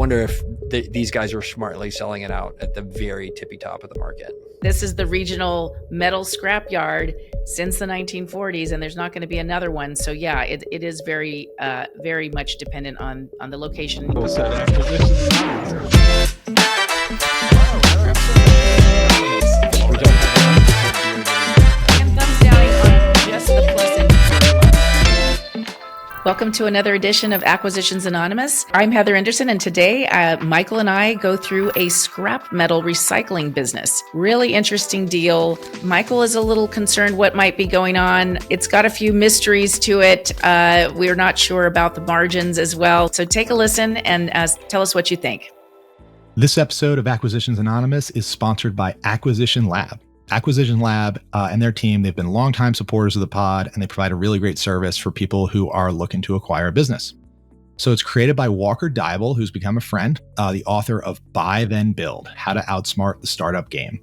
wonder if these guys are smartly selling it out at the very tippy top of the market. This is the regional metal scrapyard since the 1940s, and there's not going to be another one. So yeah, it is very, very much dependent on the location. Welcome to another edition of Acquisitions Anonymous. I'm Heather Anderson, and today Michael and I go through a scrap metal recycling business. Really interesting deal. Michael is a little concerned what might be going on. It's got a few mysteries to it. We're not sure about the margins as well. So take a listen and tell us what you think. This episode of Acquisitions Anonymous is sponsored by Acquisition Lab. Acquisition Lab and their team, they've been longtime supporters of the pod, and they provide a really great service for people who are looking to acquire a business. So it's created by Walker Dybel, who's become a friend, the author of Buy Then Build, How to Outsmart the Startup Game.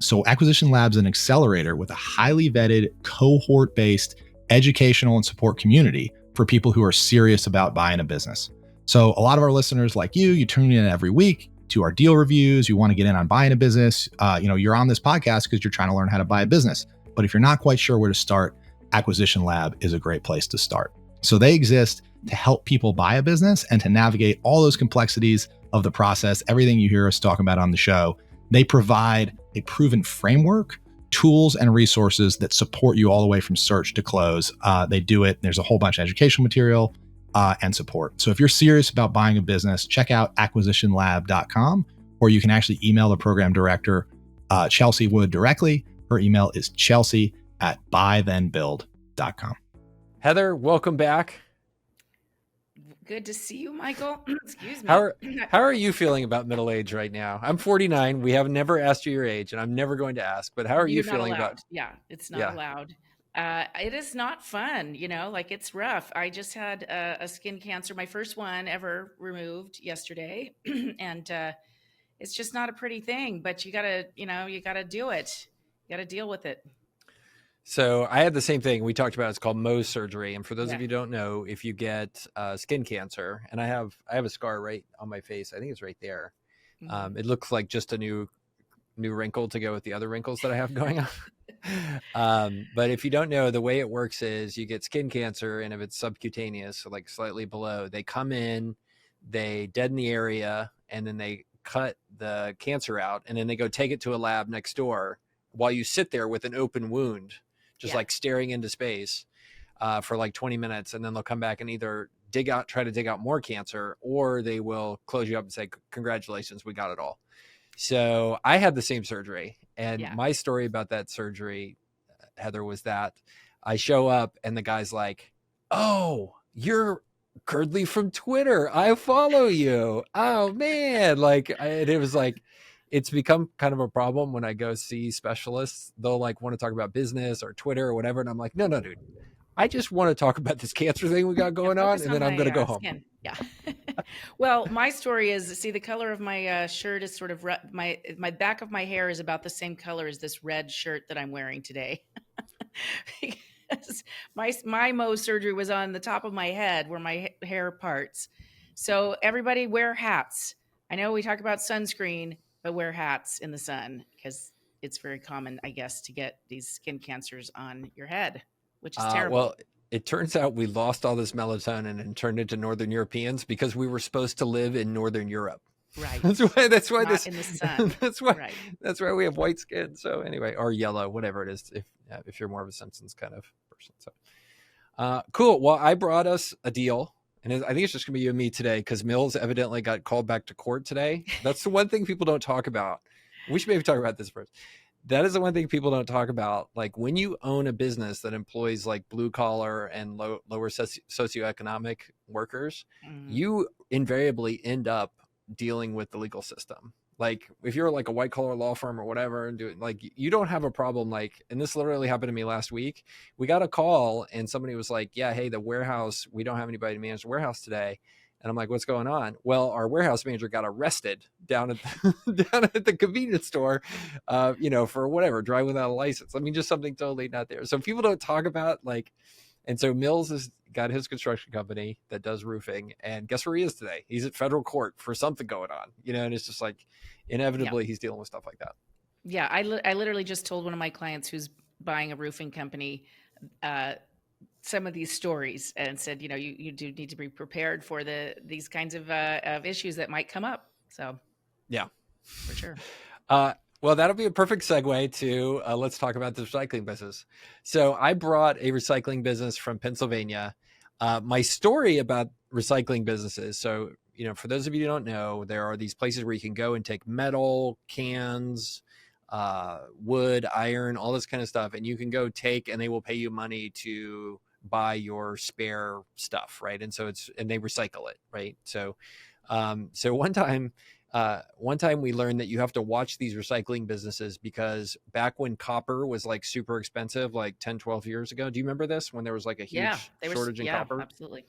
So Acquisition Lab's an accelerator with a highly vetted, cohort-based educational and support community for people who are serious about buying a business. So a lot of our listeners like you tune in every week to our deal reviews. You want to get in on buying a business. You're on this podcast because you're trying to learn how to buy a business. But if you're not quite sure where to start, Acquisition Lab is a great place to start. So they exist to help people buy a business and to navigate all those complexities of the process, everything you hear us talking about on the show. They provide a proven framework, tools, and resources that support you all the way from search to close. They do it. There's a whole bunch of educational material and support. So if you're serious about buying a business, check out acquisitionlab.com, or you can actually email the program director, Chelsea Wood, directly. Her email is chelsea@buythenbuild.com. Heather, welcome back. Good to see you, Michael. Excuse me. How are you feeling about middle age right now? I'm 49. We have never asked you your age, and I'm never going to ask, but how are you feeling about? Yeah, it's not allowed. It is not fun, it's rough. I just had a skin cancer, my first one ever removed yesterday. And it's just not a pretty thing, but you gotta do it. You gotta deal with it. So I had the same thing. We talked about it's called Mohs surgery. And for those of you who don't know, if you get skin cancer, and I have a scar right on my face, I think it's right there. Mm-hmm. It looks like just a new wrinkle to go with the other wrinkles that I have going on. But if you don't know, the way it works is you get skin cancer, and if it's subcutaneous, so like slightly below, they come in, they deaden the area, and then they cut the cancer out, and then they go take it to a lab next door while you sit there with an open wound, just like staring into space for like 20 minutes. And then they'll come back and either try to dig out more cancer, or they will close you up and say, congratulations, we got it all. So I had the same surgery, and my story about that surgery, Heather, was that I show up and the guy's like, "Oh, you're Curdley from Twitter. I follow you. Oh man." And it was like, it's become kind of a problem when I go see specialists. They'll want to talk about business or Twitter or whatever. And I'm like, no, dude, I just want to talk about this cancer thing we got going on. And then I'm going to go home. Skin. Yeah. Well, my story is, see, the color of my shirt is sort of my back of my hair is about the same color as this red shirt that I'm wearing today. Because my Mohs surgery was on the top of my head where my hair parts. So everybody wear hats. I know we talk about sunscreen, but wear hats in the sun because it's very common, I guess, to get these skin cancers on your head, which is terrible. Well, it turns out we lost all this melatonin and turned into Northern Europeans because we were supposed to live in Northern Europe. Right. That's why Not in the sun. That's why we have white skin. So anyway, or yellow, whatever it is, if you're more of a Simpsons kind of person. So cool. Well, I brought us a deal, and I think it's just gonna be you and me today because Mills evidently got called back to court today. That's the one thing people don't talk about. We should maybe talk about this first. That is the one thing people don't talk about. Like when you own a business that employs like blue collar and lower socioeconomic workers, you invariably end up dealing with the legal system. Like if you're like a white collar law firm or whatever and you don't have a problem. And this literally happened to me last week. We got a call and somebody was like, yeah, hey, the warehouse, we don't have anybody to manage the warehouse today. And I'm like, what's going on? Well, our warehouse manager got arrested down at the convenience store, for whatever, driving without a license. I mean, just something totally not there. So people don't talk about And so Mills has got his construction company that does roofing, and guess where he is today? He's at federal court for something going on, and it's just like Yeah. inevitably he's dealing with stuff like that. Yeah. I literally just told one of my clients who's buying a roofing company some of these stories and said, you do need to be prepared for these kinds of issues that might come up. So yeah, for sure. Well, that'll be a perfect segue to let's talk about the recycling business. So I brought a recycling business from Pennsylvania. My story about recycling businesses. So, for those of you who don't know, there are these places where you can go and take metal, cans, wood, iron, all this kind of stuff. And you can go take, and they will pay you money to buy your spare stuff. Right. And so and they recycle it. Right. So one time we learned that you have to watch these recycling businesses because back when copper was like super expensive, like 10, 12 years ago, do you remember this when there was like a huge shortage in copper? Absolutely.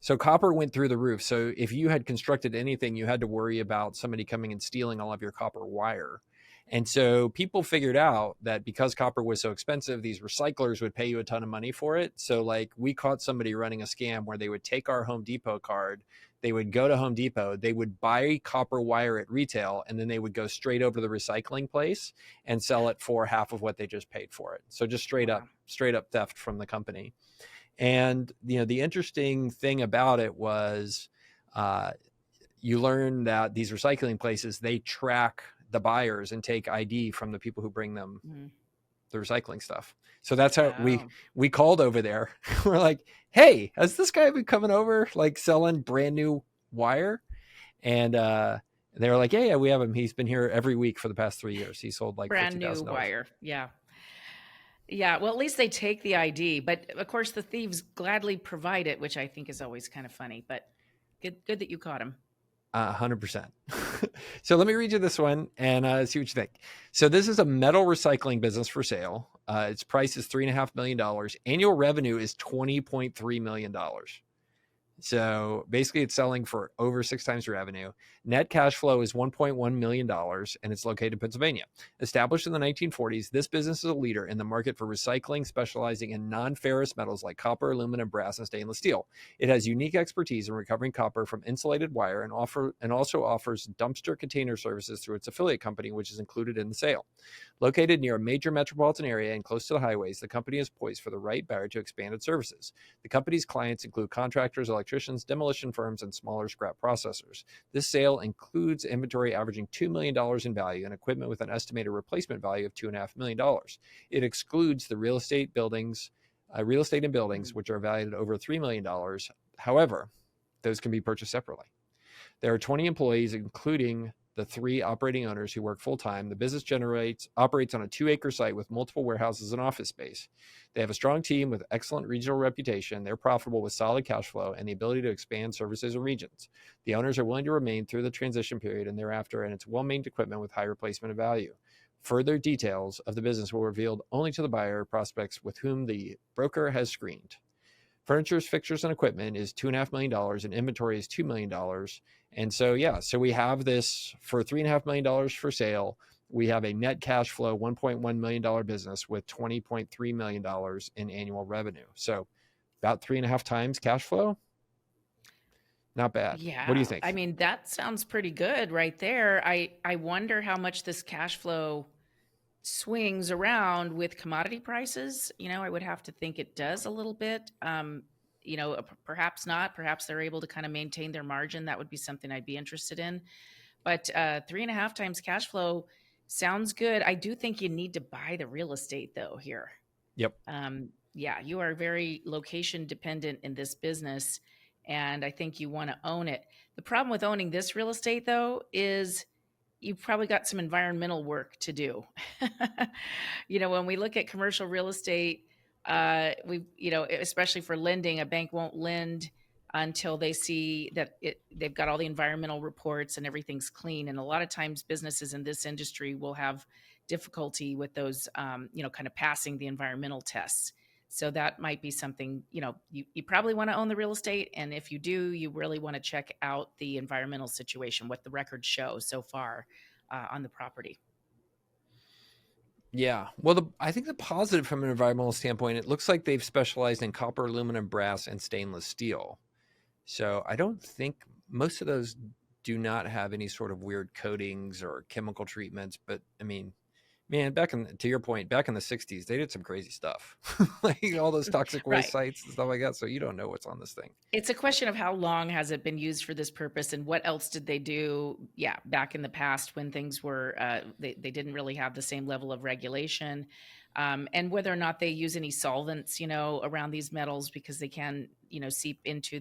So copper went through the roof. So if you had constructed anything, you had to worry about somebody coming and stealing all of your copper wire. And so people figured out that because copper was so expensive, these recyclers would pay you a ton of money for it. So like we caught somebody running a scam where they would take our Home Depot card, they would go to Home Depot, they would buy copper wire at retail, and then they would go straight over to the recycling place and sell it for half of what they just paid for it. So just straight up theft from the company. And, the interesting thing about it was you learn that these recycling places, they track the buyers and take ID from the people who bring them the recycling stuff. So that's how we called over there. We're like, hey, has this guy been coming over like selling brand new wire? And they were like, yeah, we have him. He's been here every week for the past 3 years. He sold like brand new wire. Yeah. Yeah, well, at least they take the ID, but of course the thieves gladly provide it, which I think is always kind of funny, but good that you caught him. 100%. So let me read you this one and see what you think. So this is a metal recycling business for sale. Its price is $3.5 million. Annual revenue is $20.3 million. So basically it's selling for over 6 times revenue. Net cash flow is $1.1 million, and it's located in Pennsylvania. Established in the 1940s, this business is a leader in the market for recycling, specializing in non-ferrous metals like copper, aluminum, brass, and stainless steel. It has unique expertise in recovering copper from insulated wire and also offers dumpster container services through its affiliate company, which is included in the sale. Located near a major metropolitan area and close to the highways, the company is poised for the right buyer to expand its services. The company's clients include contractors, electricians, demolition firms, and smaller scrap processors. This sale includes inventory averaging $2 million in value and equipment with an estimated replacement value of $2.5 million. It excludes the real estate and buildings, which are valued at over $3 million. However, those can be purchased separately. There are 20 employees, including the 3 operating owners who work full-time. The business operates on a 2-acre site with multiple warehouses and office space. They have a strong team with excellent regional reputation. They're profitable with solid cash flow and the ability to expand services and regions. The owners are willing to remain through the transition period and thereafter, and it's well-maintained equipment with high replacement value. Further details of the business will be revealed only to the buyer prospects with whom the broker has screened. Furniture, fixtures, and equipment is $2.5 million, and inventory is $2 million. And so, so we have this for $3.5 million for sale. We have a net cash flow $1.1 million business with $20.3 million in annual revenue. So about 3.5 times cash flow. Not bad. Yeah. What do you think? I mean, that sounds pretty good right there. I wonder how much this cash flow swings around with commodity prices. I would have to think it does a little bit. Perhaps not. Perhaps they're able to kind of maintain their margin. That would be something I'd be interested in. But 3.5 times cash flow sounds good. I do think you need to buy the real estate though here. Yep. You are very location dependent in this business, and I think you want to own it. The problem with owning this real estate though is you've probably got some environmental work to do. When we look at commercial real estate, especially for lending, a bank won't lend until they see that they've got all the environmental reports and everything's clean. And a lot of times businesses in this industry will have difficulty with those, kind of passing the environmental tests. So that might be something, you probably want to own the real estate. And if you do, you really want to check out the environmental situation, what the records show so far on the property. Yeah. Well, I think the positive from an environmental standpoint, it looks like they've specialized in copper, aluminum, brass, and stainless steel. So I don't think most of those do not have any sort of weird coatings or chemical treatments. But I mean, man, to your point, back in the 60s, they did some crazy stuff, like all those toxic waste Right. sites and stuff like that. So you don't know what's on this thing. It's a question of how long has it been used for this purpose, and what else did they do? Yeah, back in the past when things were they didn't really have the same level of regulation, and whether or not they use any solvents, around these metals because they can, seep into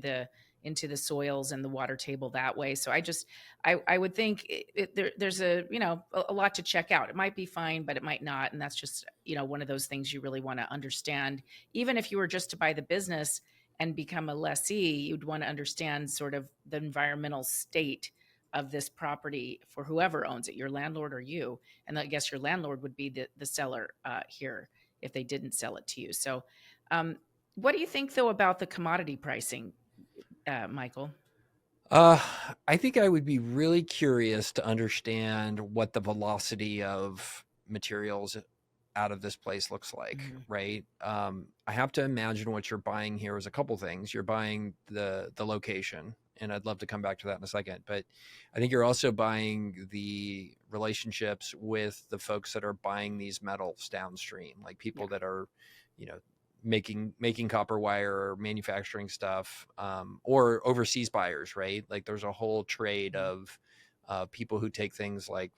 the soils and the water table that way. So I would think there's a lot to check out. It might be fine, but it might not, and that's just one of those things you really want to understand. Even if you were just to buy the business and become a lessee, you'd want to understand sort of the environmental state of this property for whoever owns it, your landlord or you. And I guess your landlord would be the seller here if they didn't sell it to you. So, what do you think though about the commodity pricing, Michael? Uh, I think I would be really curious to understand what the velocity of materials out of this place looks like, Mhm. right? I have to imagine what you're buying here is a couple things. You're buying the location, and I'd love to come back to that in a second. But I think you're also buying the relationships with the folks that are buying these metals downstream, like people Yeah. that are, you know, making copper wire or manufacturing stuff, or overseas buyers, right? Like there's a whole trade Mhm. of people who take things like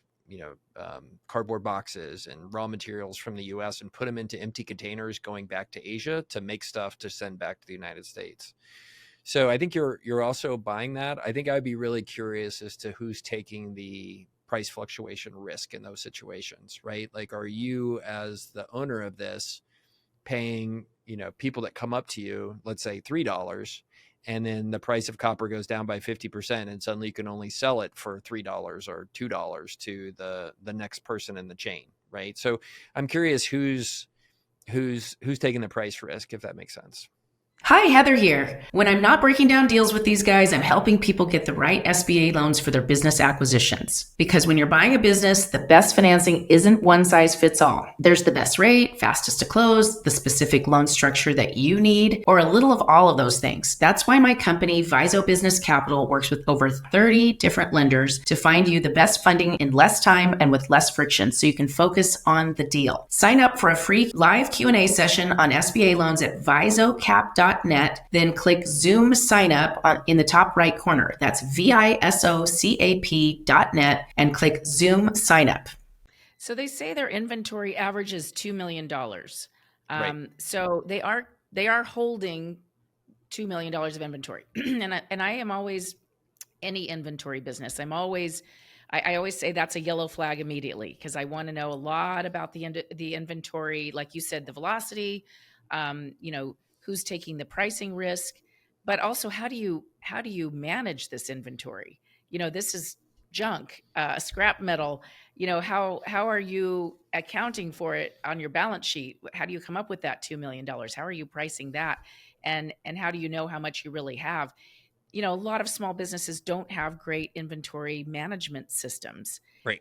cardboard boxes and raw materials from the US and put them into empty containers going back to Asia to make stuff to send back to the United States. So I think you're also buying that. I think I'd be really curious as to who's taking the price fluctuation risk in those situations, right? Like, are you as the owner of this paying, people that come up to you, let's say $3, and then the price of copper goes down by 50%, and suddenly you can only sell it for $3 or $2 to the next person in the chain, right? So I'm curious who's taking the price risk, if that makes sense. Hi, Heather here. When I'm not breaking down deals with these guys, I'm helping people get the right SBA loans for their business acquisitions. Because when you're buying a business, the best financing isn't one size fits all. There's the best rate, fastest to close, the specific loan structure that you need, or a little of all of those things. That's why my company, Viso Business Capital, works with over 30 different lenders to find you the best funding in less time and with less friction so you can focus on the deal. Sign up for a free live Q&A session on SBA loans at visocap.net. Then click Zoom sign up in the top right corner. That's visocap.net and click Zoom sign up. So they say their inventory averages $2 million. Right. So they are holding $2 million of inventory. and I am always any inventory business. I always say that's a yellow flag immediately because I want to know a lot about the inventory, like you said, the velocity, who's taking the pricing risk, but also how do you manage this inventory? This is junk, scrap metal. How are you accounting for it on your balance sheet? How do you come up with that $2 million? How are you pricing that? And how do you know how much you really have? A lot of small businesses don't have great inventory management systems, Right.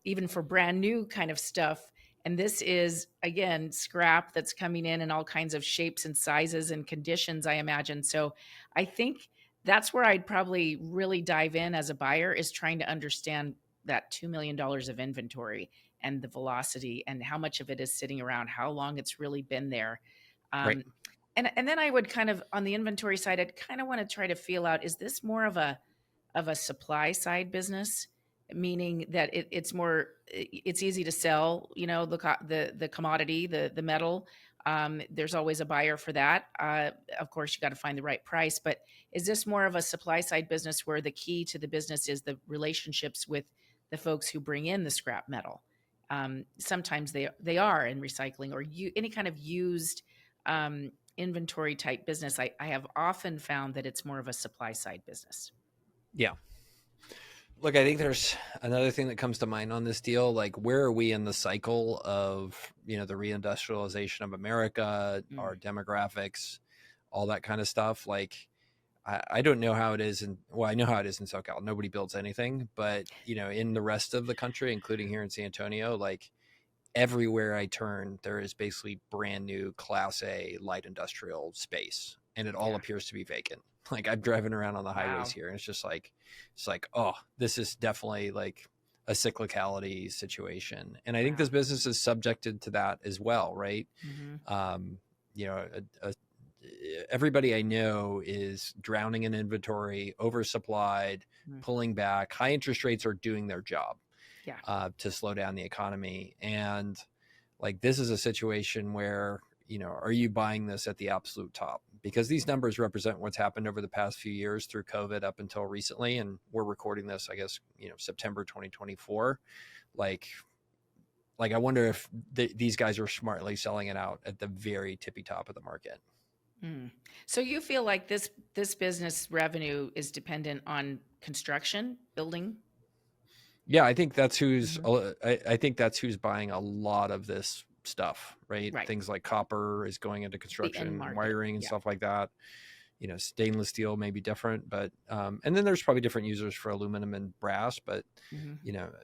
even for brand new kind of stuff. And this is, again, scrap that's coming in all kinds of shapes and sizes and conditions, I imagine. So I think that's where I'd probably really dive in as a buyer, is trying to understand that $2 million of inventory and the velocity and how much of it is sitting around, how long it's really been there. Right. Um, and then I would kind of, on the inventory side, I'd kind of want to try to feel out, is this more of a supply side business, meaning that it's easy to sell, the commodity, the metal. There's always a buyer for that. Of course, you got to find the right price, but is this more of a supply side business where the key to the business is the relationships with the folks who bring in the scrap metal? Sometimes they are in recycling or any kind of used inventory type business. I have often found that it's more of a supply side business. Yeah. Look, I think there's another thing that comes to mind on this deal. Like, where are we in the cycle of, the reindustrialization of America, our demographics, all that kind of stuff? Like, I don't know how it is. I know how it is in SoCal. Nobody builds anything, but, in the rest of the country, including here in San Antonio, like, everywhere I turn, there is basically brand new Class A light industrial space, and it all Yeah. appears to be vacant. Like I'm driving around on the highways Wow. here, and it's like, oh, this is definitely like a cyclicality situation. And I think Wow. this business is subjected to that as well, right? Mm-hmm. Um, you know, everybody I know is drowning in inventory, oversupplied, Mm. pulling back. High interest rates are doing their job Yeah. to slow down the economy. And like this is a situation where, are you buying this at the absolute top? Because these numbers represent what's happened over the past few years through COVID up until recently. And we're recording this, I guess, September 2024. Like I wonder if these guys are smartly selling it out at the very tippy top of the market. Mm. So you feel like this business revenue is dependent on construction, building? Yeah, I think that's Mhm. I think that's who's buying a lot of this stuff, right? Right. Things like copper is going into The end construction, market. wiring and Yeah. stuff like that. Stainless steel may be different, but and then there's probably different users for aluminum and brass, but Hmm.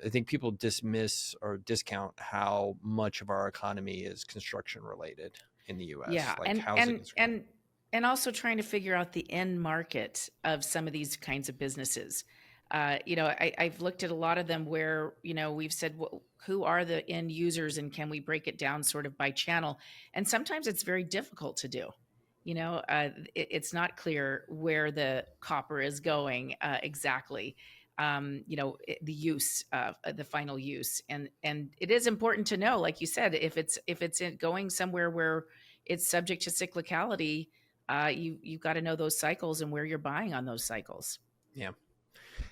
I think people dismiss or discount how much of our economy is construction related in the US. Yeah. Like And housing and is, and and also trying to figure out the end market of some of these kinds of businesses. I've looked at a lot of them where, we've said, who are the end users and can we break it down sort of by channel? And sometimes it's very difficult to do. It's not clear where the copper is going exactly. The use of the final use, and it is important to know, like you said, if it's going somewhere where it's subject to cyclicality, you've got to know those cycles and where you're buying on those cycles. yeah.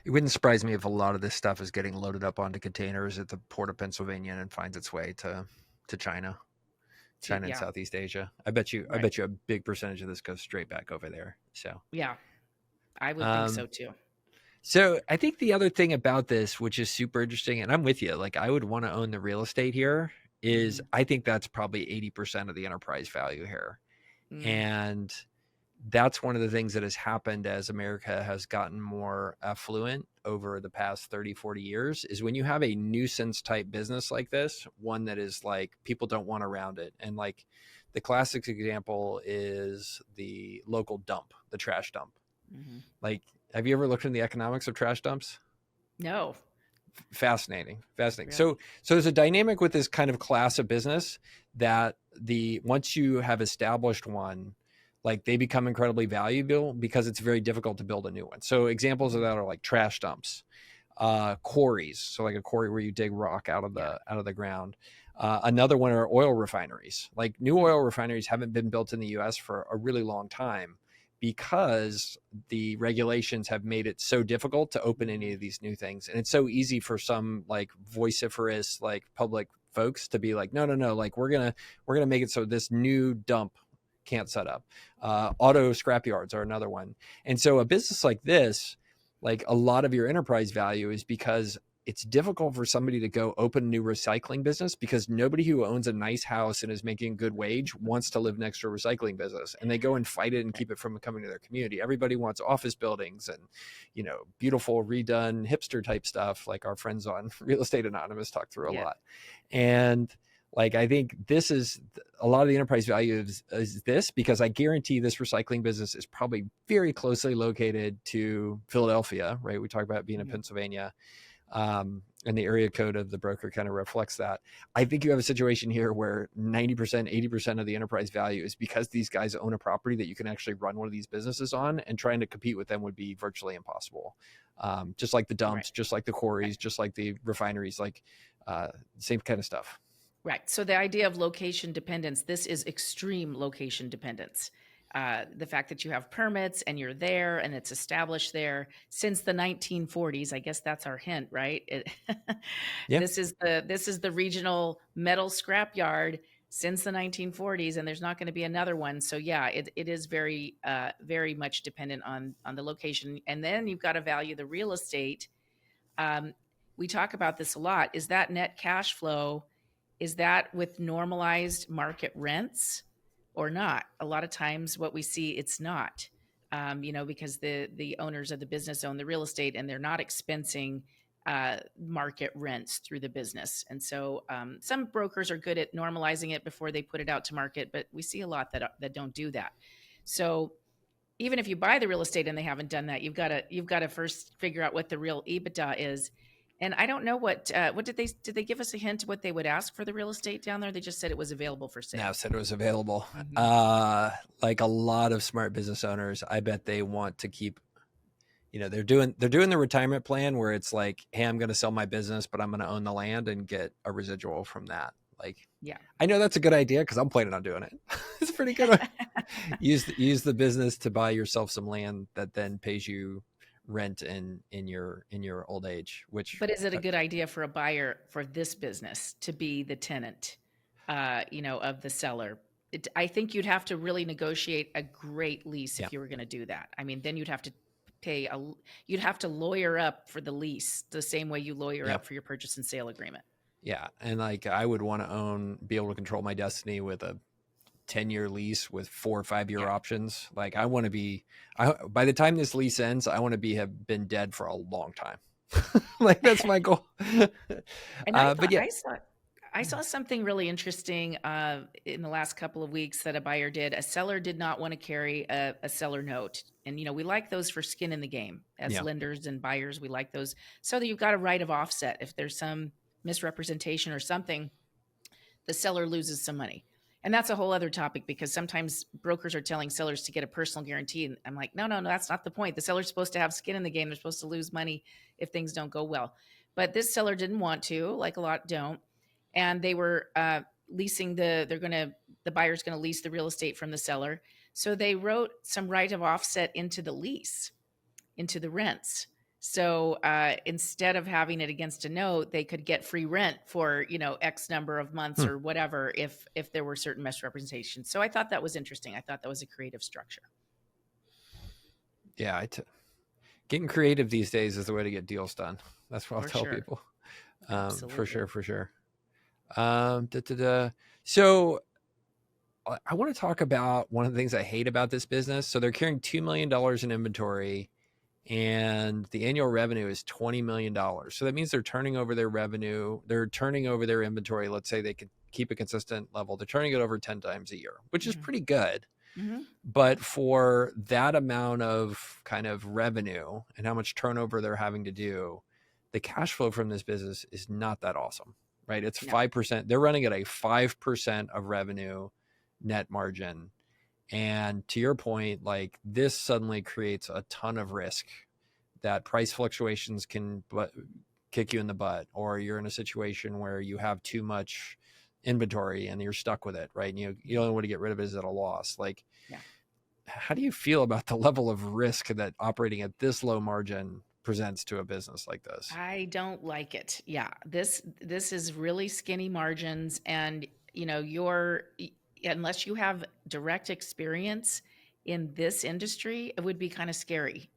It wouldn't surprise me if a lot of this stuff is getting loaded up onto containers at the port of Pennsylvania and finds its way to China. China and Yeah, Southeast Asia. I bet right. you a big percentage of this goes straight back over there. Yeah, I would think Um, so too. so I think the other thing about this, which is super interesting, and I'm with you, like I would want to own the real estate here, is Hmm. I think that's probably 80% of the enterprise value here. Mm. And that's one of the things that has happened as America has gotten more affluent over the past 30, 40 years is when you have a nuisance type business like this, one that is like people don't want around it. And like the classic example is the local dump, the trash dump. Hmm. Like, have you ever looked into the economics of trash dumps? No, Fascinating. really. So there's a dynamic with this kind of class of business that the once you have established one, like they become incredibly valuable because it's very difficult to build a new one. So examples of Mhm. that are like trash dumps, quarries, so like a quarry where you dig rock Yeah. out of the ground. Another one are oil refineries. Like new Mm. oil refineries haven't been built in the US for a really long time because the regulations have made it so difficult to open any Mhm. of these new things. And it's so easy for some like vociferous like public folks to be like, no, like we're gonna make it so this new dump can't set up. Auto scrap yards are another one. And so a business like this, like a lot of your enterprise value is because it's difficult for somebody to go open a new recycling business because nobody who owns a nice house and is making a good wage wants to live next to a recycling business, and they go and fight it and Right. keep it from coming to their community. Everybody wants office buildings and beautiful redone hipster type stuff like our friends on Real Estate Anonymous talk through a Yeah. lot. And like I think this is a lot of the enterprise value is this, because I guarantee this recycling business is probably very closely located to Philadelphia, right? We talk about being in Mhm. Pennsylvania, and the area code of the broker kind of reflects that. I think you have a situation here where 90%, 80% of the enterprise value is because these guys own a property that you can actually run one of these businesses on, and trying to compete with them would be virtually impossible. Just like the Right. dumps, just like the Right. quarries, just like the refineries, like same kind of stuff. Right. So the idea of location dependence, this is extreme location dependence. The fact that you have permits and you're there and it's established there since the 1940s, I guess that's our hint, right? Yeah. This is the regional metal scrap yard since the 1940s, and there's not going to be another one. So yeah, it is very much dependent on the location, and then you've got to value the real estate. Um, we talk about this a lot. Is that net cash flow? Is that with normalized market rents or not? A lot of times, what we see, it's not. Because the owners of the business own the real estate and they're not expensing market rents through the business. And so some brokers are good at normalizing it before they put it out to market, but we see a lot that don't do that. So even if you buy the real estate and they haven't done that, you've got to first figure out what the real EBITDA is. And I don't know what did they give us a hint what they would ask for the real estate down there? They just said it was available for sale. Now said it was available. Mhm. Like a lot of smart business owners, I bet they want to keep, they're doing the retirement plan where it's like, hey, I'm going to sell my business, but I'm going to own the land and get a residual from that. Like, Yeah. I know that's a good idea because I'm planning on doing it. It's a pretty good one. Use the business to buy yourself some land that then pays you rent in your old age. But is it a good idea for a buyer for this business to be the tenant, of the seller? I think you'd have to really negotiate a great lease Yeah. if you were going to do that. I mean, then you'd have to you'd have to lawyer up for the lease the same way you lawyer up for your purchase and sale agreement. Yeah, and like I would want to be able to control my destiny with a 10-year lease with 4 or 5-year options. Like I want to be, by the time this lease ends, I want to have been dead for a long time. Like that's my goal. And I saw something really interesting in the last couple of weeks that a buyer did. A seller did not want to carry a seller note. And, we like those for skin in the game as lenders and buyers. We like those so that you've got a right of offset. If there's some misrepresentation or something, the seller loses some money. And that's a whole other topic because sometimes brokers are telling sellers to get a personal guarantee. And I'm like, no, that's not the point. The seller's supposed to have skin in the game. They're supposed to lose money if things don't go well. But this seller didn't want to, like a lot don't. And they were leasing the buyer's going to lease the real estate from the seller. So they wrote some right of offset into the lease, into the rents. So instead of having it against a note, they could get free rent for, X number of months or whatever if there were certain misrepresentations. So I thought that was interesting. I thought that was a creative structure. Yeah, getting creative these days is the way to get deals done. That's what I'll tell people. For sure. So I want to talk about one of the things I hate about this business. So they're carrying $2 million in inventory and the annual revenue is $20 million. So that means they're turning over their revenue. They're turning over their inventory. Let's say they could keep a consistent level. They're turning it over 10 times a year, which is pretty good. Mm-hmm. But for that amount of kind of revenue and how much turnover they're having to do, the cash flow from this business is not that awesome, right? It's 5%. They're running at a 5% of revenue net margin. And to your point, like this suddenly creates a ton of risk that price fluctuations can kick you in the butt, or you're in a situation where you have too much inventory and you're stuck with it, right? And you only want to get rid of it is at a loss. Like, how do you feel about the level of risk that operating at this low margin presents to a business like this? I don't like it. Yeah, this is really skinny margins, and unless you have direct experience in this industry, it would be kind of scary,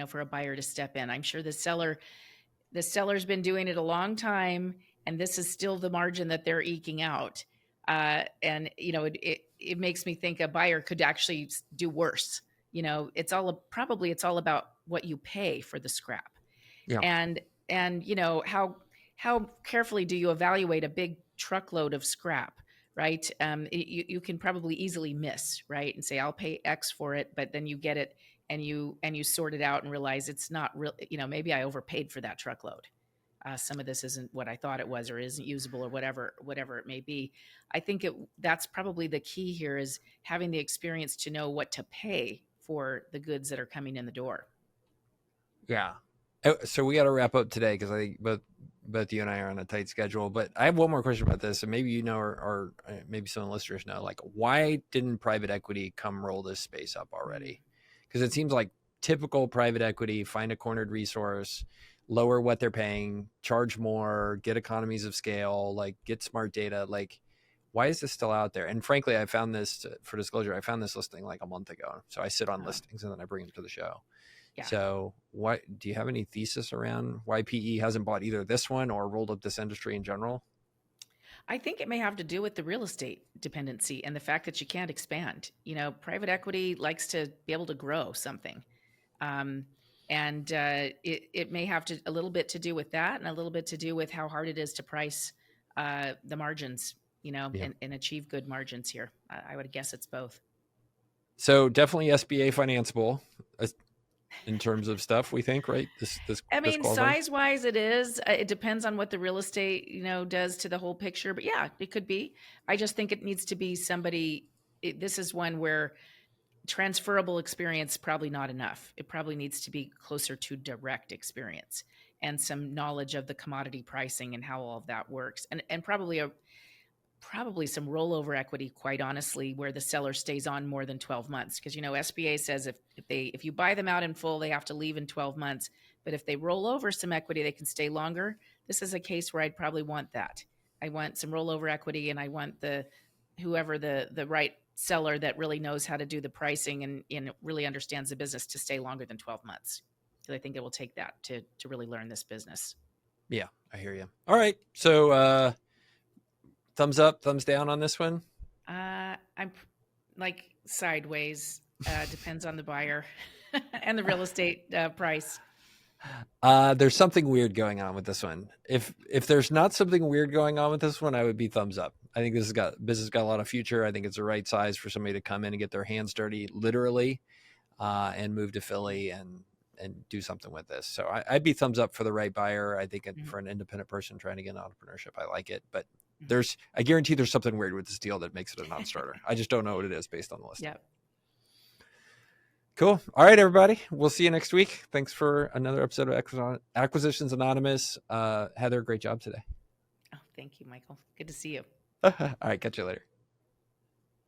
for a buyer to step in. I'm sure the seller's been doing it a long time, and this is still the margin that they're eking out. And it makes me think a buyer could actually do worse. It's all about what you pay for the scrap. Yeah. And how carefully do you evaluate a big truckload of scrap, right? You can probably easily miss, right? And say, I'll pay X for it, but then you get it and you sort it out and realize it's not real. Maybe I overpaid for that truckload. Some of this isn't what I thought it was, or isn't usable, or whatever it may be. I think that's probably the key here, is having the experience to know what to pay for the goods that are coming in the door. Yeah. So we got to wrap up today because I think both you and I are on a tight schedule. But I have one more question about this, and maybe or maybe some listeners know, like, why didn't private equity come roll this space up already? Because it seems like typical private equity: find a cornered resource, lower what they're paying, charge more, get economies of scale, like get smart data. Like, why is this still out there? And frankly, I found this, for disclosure, I found this listing like a month ago. So I sit on listings and then I bring them to the show. Yeah. So do you have any thesis around why PE hasn't bought either this one or rolled up this industry in general? I think it may have to do with the real estate dependency and the fact that you can't expand. Private equity likes to be able to grow something. And it may have a little bit to do with that, and a little bit to do with how hard it is to price the margins, Yeah. and achieve good margins here. I would guess it's both. So definitely SBA financeable in terms of stuff, we think, right? I This mean, qualifies. size wise, it is. It depends on what the real estate, does to the whole picture. But yeah, it could be. I just think it needs to be somebody. This is one where transferable experience probably not enough. It probably needs to be closer to direct experience and some knowledge of the commodity pricing and how all of that works, and probably some rollover equity, quite honestly, where the seller stays on more than 12 months. Because, SBA says if you buy them out in full, they have to leave in 12 months. But if they roll over some equity, they can stay longer. This is a case where I'd probably want that. I want some rollover equity, and I want whoever the right seller that really knows how to do the pricing and really understands the business to stay longer than 12 months. Because I think it will take that to really learn this business. Yeah, I hear you. All right. So thumbs up, thumbs down on this one? I'm like sideways. Depends on the buyer and the real estate price. There's something weird going on with this one. If there's not something weird going on with this one, I would be thumbs up. I think business got a lot of future. I think it's the right size for somebody to come in and get their hands dirty, literally, and move to Philly and do something with this. So I'd be thumbs up for the right buyer. I think for an independent person trying to get into entrepreneurship, I like it. But I guarantee there's something weird with this deal that makes it a non-starter. I just don't know what it is based on the list. Yep. Cool. All right, everybody. We'll see you next week. Thanks for another episode of Acquisitions Anonymous. Heather, great job today. Oh, thank you, Michael. Good to see you. All right. Catch you later.